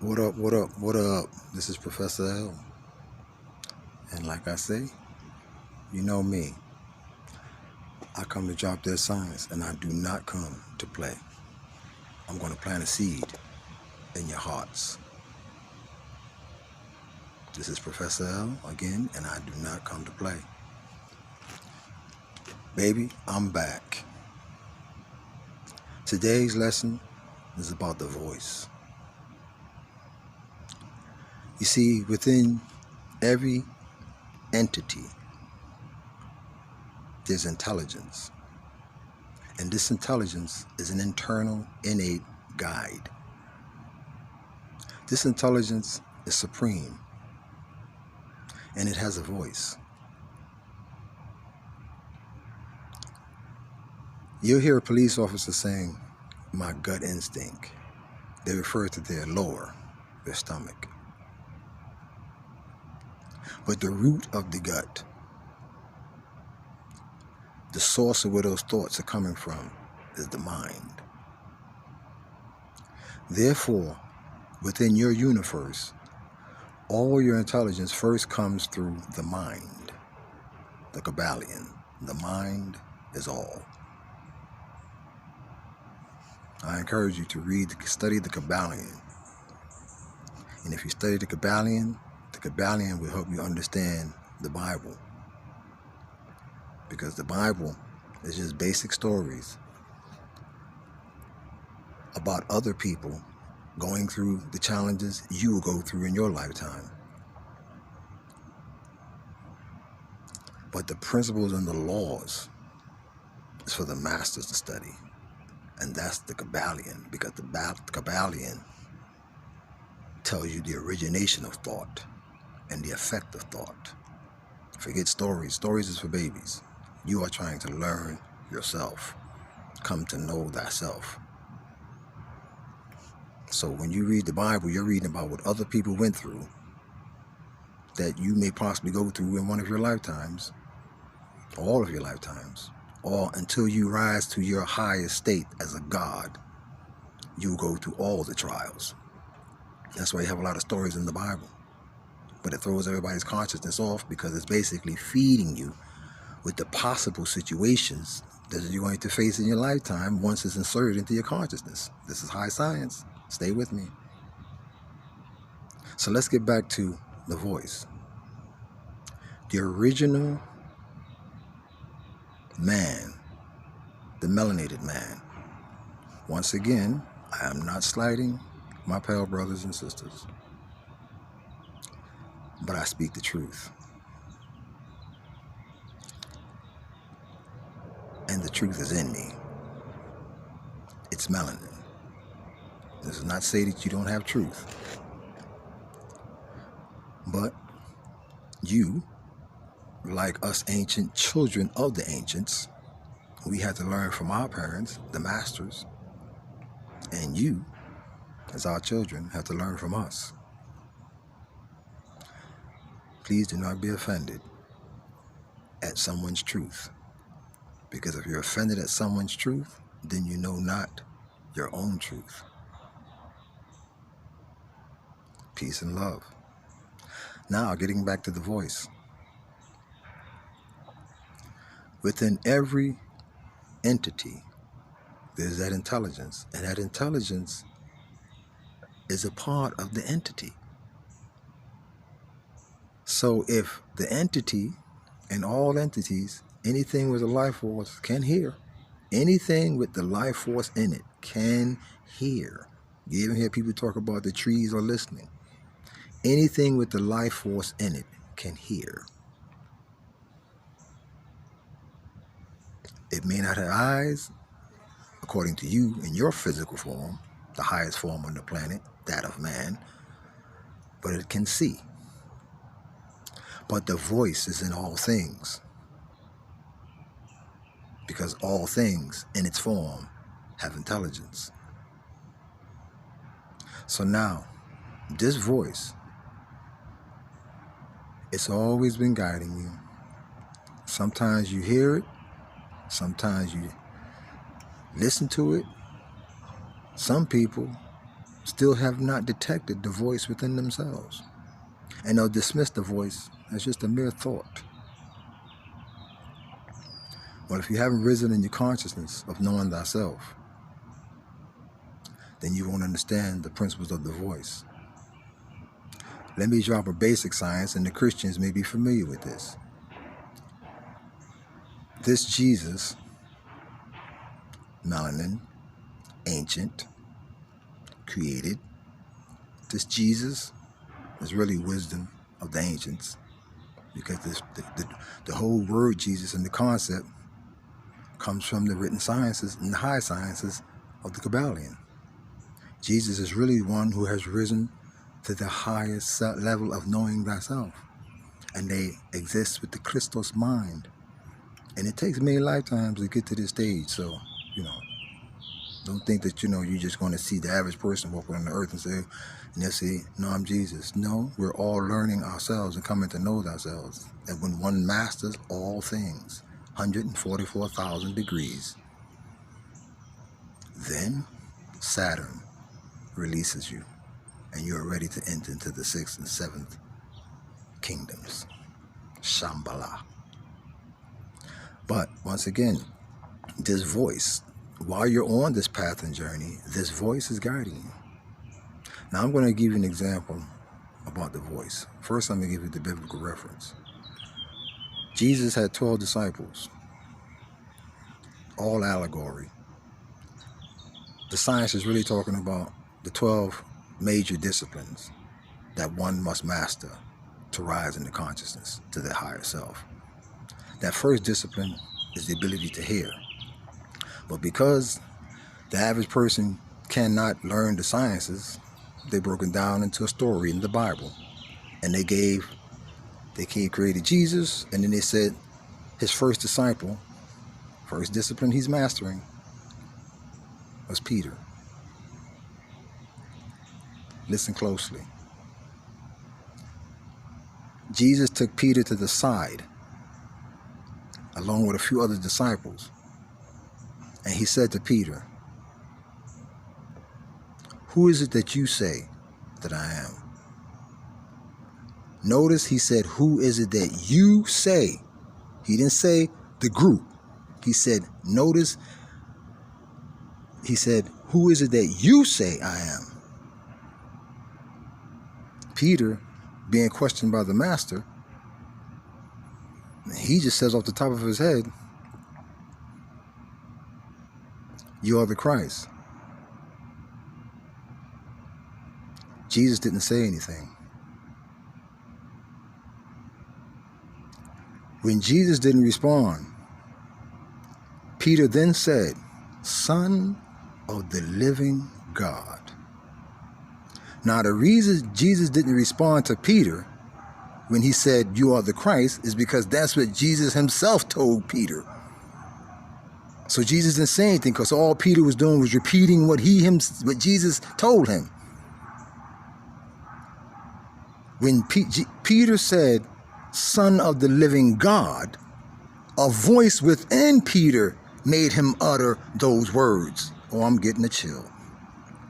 What up, what up, what up? This is Professorel. And like I say, you know me. I come to drop their science and I do not come to play. I'm going to plant a seed in your hearts. This is Professorel again, and I do not come to play. Baby, I'm back. Today's lesson is about the voice. You see, within every entity, there's intelligence. And this intelligence is an internal, innate guide. This intelligence is supreme, and it has a voice. You'll hear a police officer saying, "My gut instinct." They refer to their lower, their stomach. But the root of the gut, the source of where those thoughts are coming from, is the mind. Therefore, within your universe, all your intelligence first comes through the mind, the Kabbalion. The mind is all. I encourage you to study the Kabbalion. And if you study the Kabbalion will help you understand the Bible. Because the Bible is just basic stories about other people going through the challenges you will go through in your lifetime. But the principles and the laws is for the masters to study. And that's the Kabbalion, because the Kabbalion tells you the origination of thought and the effect of thought. Forget stories. Stories is for babies. You are trying to learn yourself. Come to know thyself. So when you read the Bible, you're reading about what other people went through that you may possibly go through in one of your lifetimes, all of your lifetimes, or until you rise to your highest state as a God, you'll go through all the trials. That's why you have a lot of stories in the Bible. But it throws everybody's consciousness off because it's basically feeding you with the possible situations that you're going to face in your lifetime once it's inserted into your consciousness. This is high science. Stay with me. So let's get back to the voice. The original man, the melanated man. Once again, I am not slighting my pale brothers and sisters, but I speak the truth. And the truth is in me. It's melanin. This does not say that you don't have truth. But you, like us ancient children of the ancients, we had to learn from our parents, the masters. And you, as our children, have to learn from us. Please do not be offended at someone's truth. Because if you're offended at someone's truth, then you know not your own truth. Peace and love. Now, getting back to the voice. Within every entity, there's that intelligence. And that intelligence is a part of the entity. So if the entity and all entities, anything with a life force can hear. Anything with the life force in it can hear. You even hear people talk about the trees are listening. Anything with the life force in it can hear. It may not have eyes, according to you, in your physical form, the highest form on the planet, that of man, but it can see. But the voice is in all things, because all things in its form have intelligence. So now, this voice, it's always been guiding you. Sometimes you hear it, sometimes you listen to it. Some people still have not detected the voice within themselves. And they'll dismiss the voice as just a mere thought. Well, if you haven't risen in your consciousness of knowing thyself, then you won't understand the principles of the voice. Let me drop a basic science, and the Christians may be familiar with this. This Jesus, melanin, ancient, created. This Jesus is really wisdom of the ancients, because the whole word Jesus and the concept comes from the written sciences and the high sciences of the Kabbalion. Jesus is really one who has risen to the highest level of knowing thyself, and they exist with the Christos mind. And it takes many lifetimes to get to this stage. So, don't think that, you're just going to see the average person walking on the earth and they'll say, no, I'm Jesus. No, we're all learning ourselves and coming to know ourselves. And when one masters all things, 144,000 degrees, then Saturn releases you, and you're ready to enter into the 6th and 7th kingdoms. Shambhala. But once again, this voice, while you're on this path and journey, this voice is guiding you. Now I'm going to give you an example about the voice. First, I'm going to give you the biblical reference. Jesus had 12 disciples, all allegory. The science is really talking about the 12 major disciplines that one must master to rise into consciousness, to their higher self. That first discipline is the ability to hear. But because the average person cannot learn the sciences, they broke it down into a story in the Bible. And they created Jesus, and then they said his first disciple, first discipline he's mastering, was Peter. Listen closely. Jesus took Peter to the side, along with a few other disciples. And he said to Peter, "Who is it that you say that I am?" Notice he said, "Who is it that you say?" He didn't say the group. He said, notice, he said, "Who is it that you say I am?" Peter, being questioned by the master, he just says off the top of his head, "You are the Christ." Jesus didn't say anything. When Jesus didn't respond, Peter then said, "Son of the living God." Now, the reason Jesus didn't respond to Peter when he said, "You are the Christ," is because that's what Jesus himself told Peter. So Jesus didn't say anything, because all Peter was doing was repeating what Jesus told him. When Peter said, "Son of the living God," a voice within Peter made him utter those words. Oh, I'm getting a chill.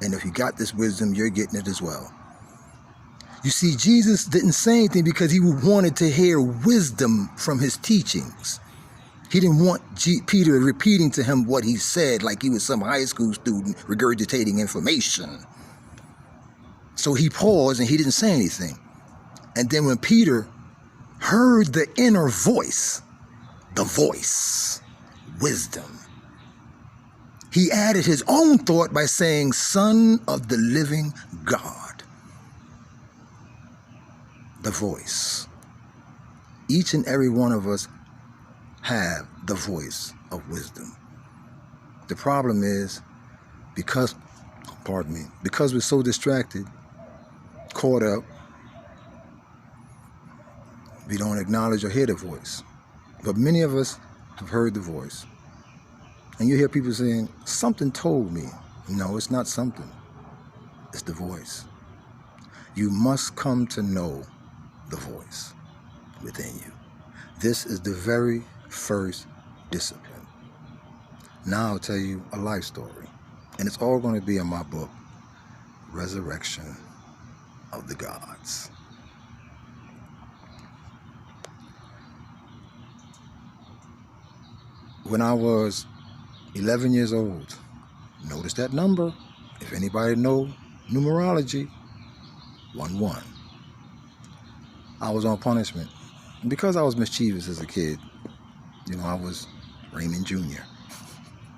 And if you got this wisdom, you're getting it as well. You see, Jesus didn't say anything because he wanted to hear wisdom from his teachings. He didn't want Peter repeating to him what he said like he was some high school student regurgitating information. So he paused and he didn't say anything. And then when Peter heard the inner voice, the voice, wisdom, he added his own thought by saying, "Son of the living God." The voice. Each and every one of us have the voice of wisdom. The problem is, because we're so distracted, caught up, we don't acknowledge or hear the voice. But many of us have heard the voice. And you hear people saying, "Something told me." No, it's not something. It's the voice. You must come to know the voice within you. This is the very first discipline. Now I'll tell you a life story. And it's all going to be in my book, resurrection of the gods. When I was 11 years old, notice that number. If anybody know numerology, 11. I was on punishment. And because I was mischievous as a kid, I was Raymond Jr.,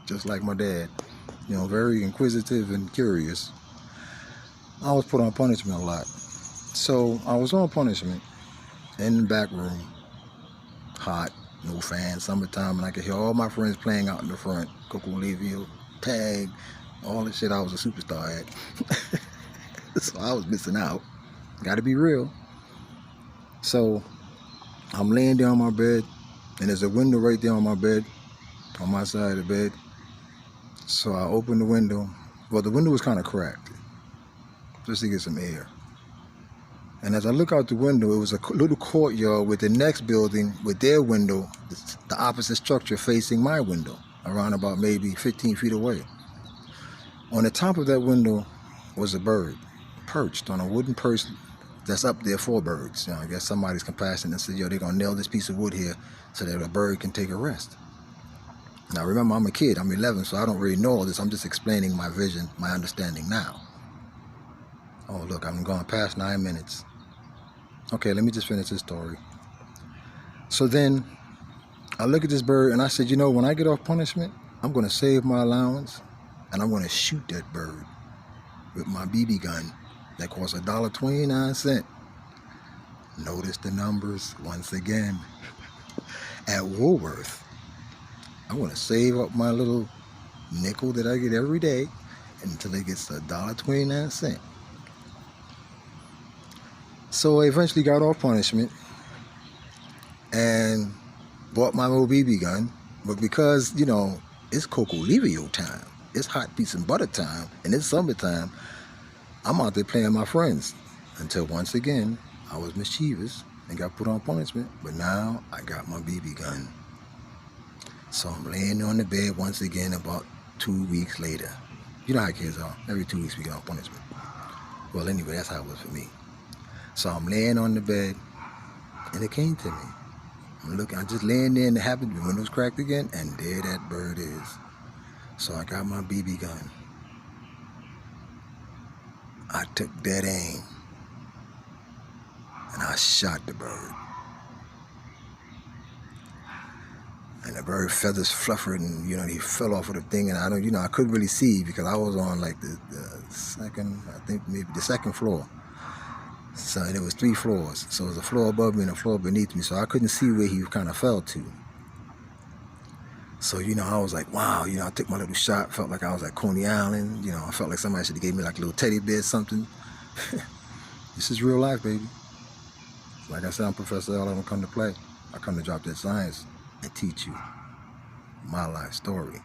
just like my dad, very inquisitive and curious. I was put on punishment a lot. So I was on punishment in the back room, hot, no fan, summertime, and I could hear all my friends playing out in the front, Coco Levio, tag, all the shit I was a superstar at. So I was missing out. Gotta be real. So I'm laying there on my bed, and there's a window right there on my bed, on my side of the bed. So I opened the window. Well, the window was kind of cracked, just to get some air. And as I look out the window, it was a little courtyard with the next building with their window, the opposite structure facing my window, around about maybe 15 feet away. On the top of that window was a bird, perched on a wooden perch that's up there for birds. I guess somebody's compassionate and said, they're going to nail this piece of wood here so that a bird can take a rest. Now, remember, I'm a kid. I'm 11, so I don't really know all this. I'm just explaining my vision, my understanding now. Oh, look, I'm going past 9 minutes. Okay, let me just finish this story. So then I look at this bird and I said, when I get off punishment, I'm going to save my allowance and I'm going to shoot that bird with my BB gun that costs $1.29. Notice the numbers once again. At Woolworth, I'm going to save up my little nickel that I get every day until it gets $1.29. So I eventually got off punishment and bought my little BB gun. But because, it's Coco Levio time, it's hot piece and butter time, and it's summertime, I'm out there playing my friends. Until once again, I was mischievous and got put on punishment. But now I got my BB gun. So I'm laying on the bed once again about 2 weeks later. You know how kids are. Every 2 weeks we get on punishment. Well, anyway, that's how it was for me. So I'm laying on the bed, and it came to me. I'm just laying there, and it happened. The window's cracked again, and there that bird is. So I got my BB gun. I took dead aim, and I shot the bird. And the bird feathers fluffered, and he fell off of the thing, and I couldn't really see because I was on like the second, I think maybe the second floor. So there was 3 floors. So it was a floor above me and a floor beneath me. So I couldn't see where he kind of fell to. So, I was like, wow, I took my little shot, felt like I was at Coney Island. I felt like somebody should have gave me like a little teddy bear or something. This is real life, baby. Like I said, I'm Professorel. I don't come to play. I come to drop that science and teach you my life story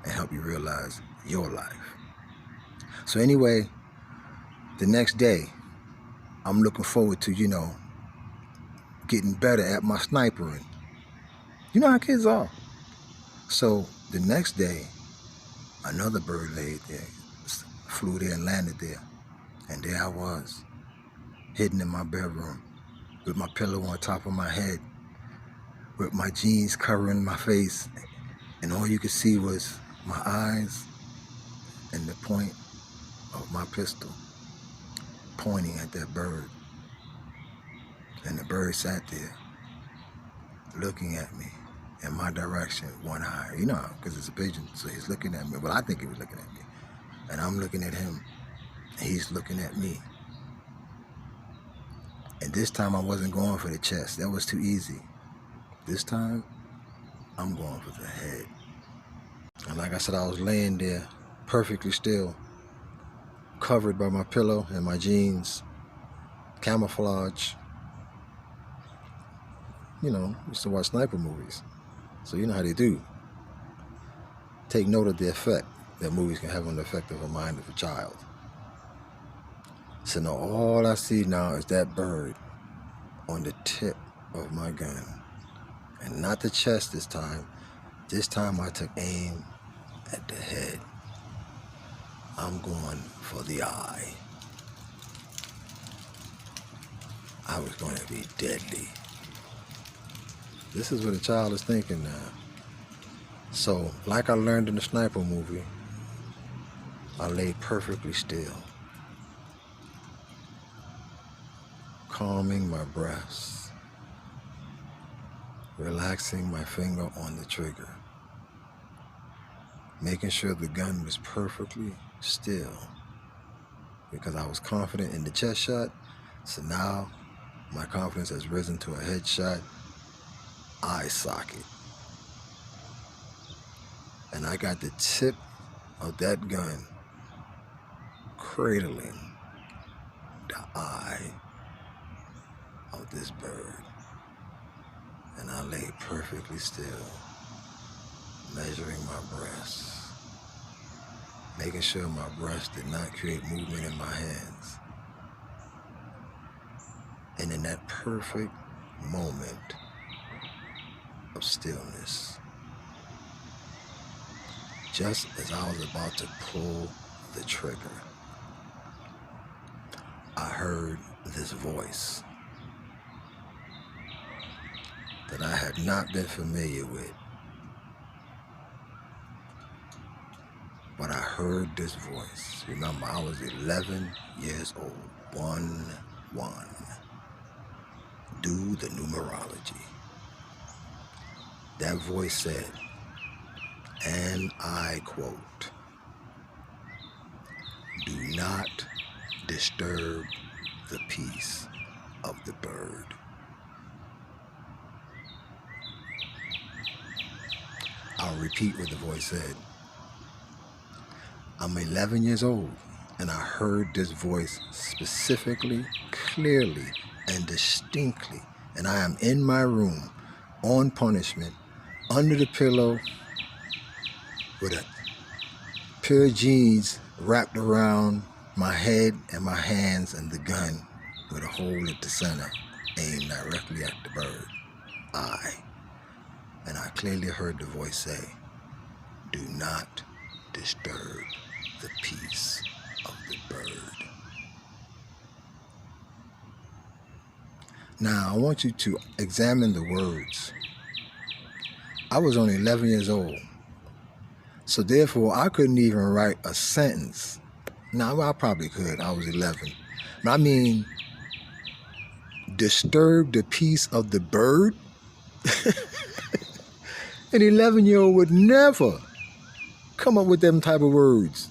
and help you realize your life. So anyway, the next day, I'm looking forward to, getting better at my snipering. You know how kids are. So the next day, another bird laid there, flew there and landed there. And there I was, hidden in my bedroom, with my pillow on top of my head, with my jeans covering my face. And all you could see was my eyes and the point of my pistol pointing at that bird. And the bird sat there looking at me in my direction, one eye, because it's a pigeon, so he's looking at me. Well, I think he was looking at me. And I'm looking at him, and he's looking at me. And this time I wasn't going for the chest. That was too easy. This time, I'm going for the head. And like I said, I was laying there perfectly still, covered by my pillow and my jeans, camouflage. Used to watch sniper movies. So you know how they do. Take note of the effect that movies can have on the effect of a mind of a child. So now all I see now is that bird on the tip of my gun. And not the chest this time. This time I took aim at the head. I'm going for the eye. I was going to be deadly. This is what a child is thinking now. So, like I learned in the Sniper movie, I lay perfectly still, calming my breaths, relaxing my finger on the trigger, making sure the gun was perfectly still, because I was confident in the chest shot. So now my confidence has risen to a headshot, eye socket. And I got the tip of that gun cradling the eye of this bird. And I lay perfectly still, measuring my breaths, making sure my breaths did not create movement in my hands. And in that perfect moment of stillness, just as I was about to pull the trigger, I heard this voice that I had not been familiar with. But I heard this voice. Remember, I was 11 years old. 1-1. Do the numerology. That voice said, and I quote, "Do not disturb the peace of the bird." I'll repeat what the voice said. I'm 11 years old, and I heard this voice specifically, clearly, and distinctly. And I am in my room, on punishment, under the pillow, with a pair of jeans wrapped around my head and my hands, and the gun with a hole at the center, aimed directly at the bird eye. And I clearly heard the voice say, "Do not disturb the peace of the bird." Now, I want you to examine the words. I was only 11 years old, so therefore I couldn't even write a sentence. Now, I probably could. I was 11. But I mean, disturb the peace of the bird? An 11-year-old would never come up with them type of words.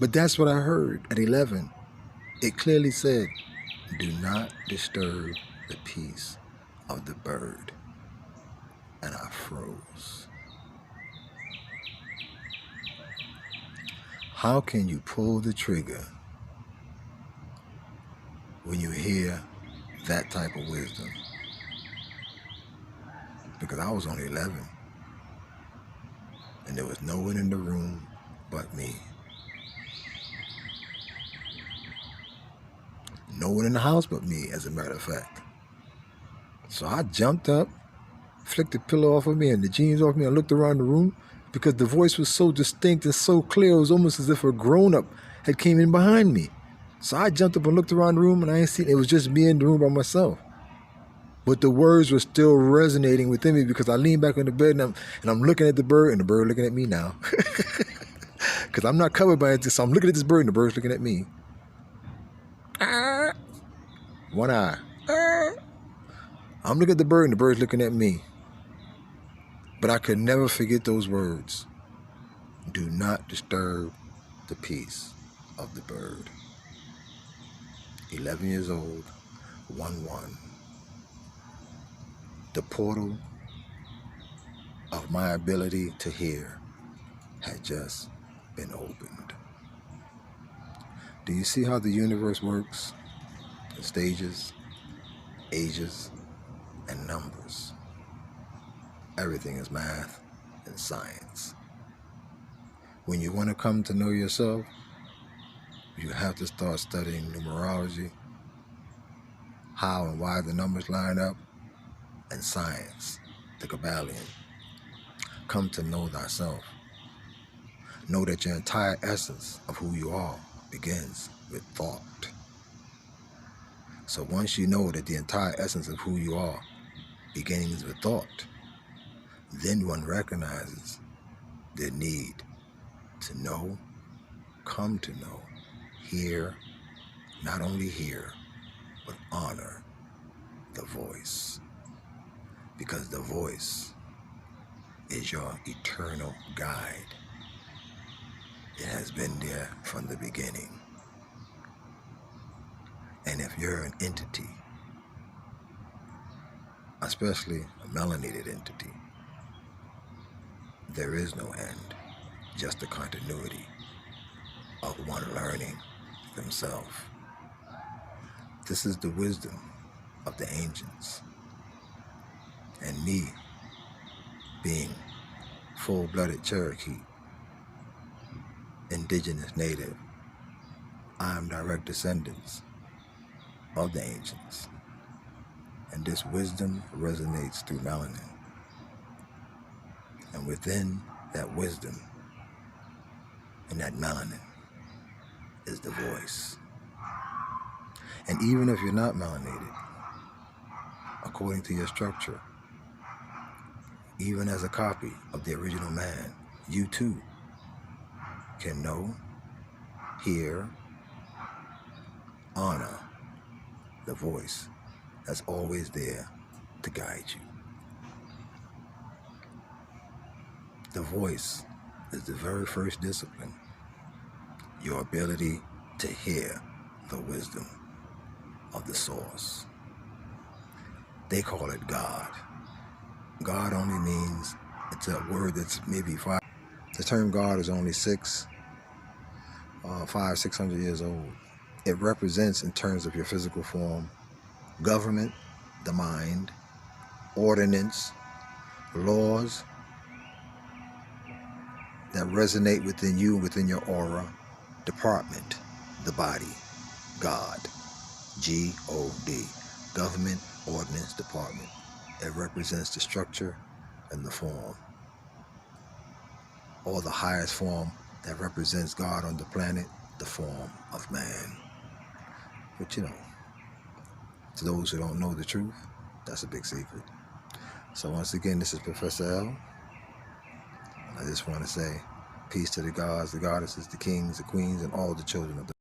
But that's what I heard at 11. It clearly said, "Do not disturb the peace of the bird." And I froze. How can you pull the trigger when you hear that type of wisdom? Because I was only 11. And there was no one in the room but me. No one in the house but me, as a matter of fact. So I jumped up, flicked the pillow off of me and the jeans off me. I looked around the room because the voice was so distinct and so clear. It was almost as if a grown-up had came in behind me. So I jumped up and looked around the room, and I ain't seen it. It was just me in the room by myself. But the words were still resonating within me because I leaned back on the bed and I'm looking at the bird, and the bird looking at me now. Because I'm not covered by it, so I'm looking at this bird and the bird's looking at me. One eye. I'm looking at the bird and the bird's looking at me. But I could never forget those words. Do not disturb the peace of the bird. 11 years old, 1-1. The portal of my ability to hear had just been opened. Do you see how the universe works? The stages, ages, and numbers. Everything is math and science. When you want to come to know yourself, you have to start studying numerology, how and why the numbers line up, and science, the Kabbalion. Come to know thyself. Know that your entire essence of who you are begins with thought. So once you know that the entire essence of who you are begins with thought, then one recognizes the need to know, come to know, hear, not only hear, but honor the voice. Because the voice is your eternal guide. It has been there from the beginning. And if you're an entity, especially a melanated entity, there is no end, just the continuity of one learning themselves. This is the wisdom of the ancients. And me, being full-blooded Cherokee, indigenous native, I am direct descendants of the ancients. And this wisdom resonates through melanin. And within that wisdom and that melanin is the voice. And even if you're not melanated, according to your structure, even as a copy of the original man, you too can know, hear, honor the voice that's always there to guide you. The voice is the very first discipline, your ability to hear the wisdom of the source. They call it God. God only means, it's a word that's maybe five. The term God is only 600 years old. It represents, in terms of your physical form, government, the mind, ordinance, laws that resonate within you, within your aura, department, the body, God, G-O-D, government, ordinance, department. It represents the structure and the form, or the highest form that represents God on the planet, the form of man. But you know, to those who don't know the truth, that's a big secret. So once again, this is Professorel. I just want to say peace to the gods, the goddesses, the kings, the queens, and all the children of the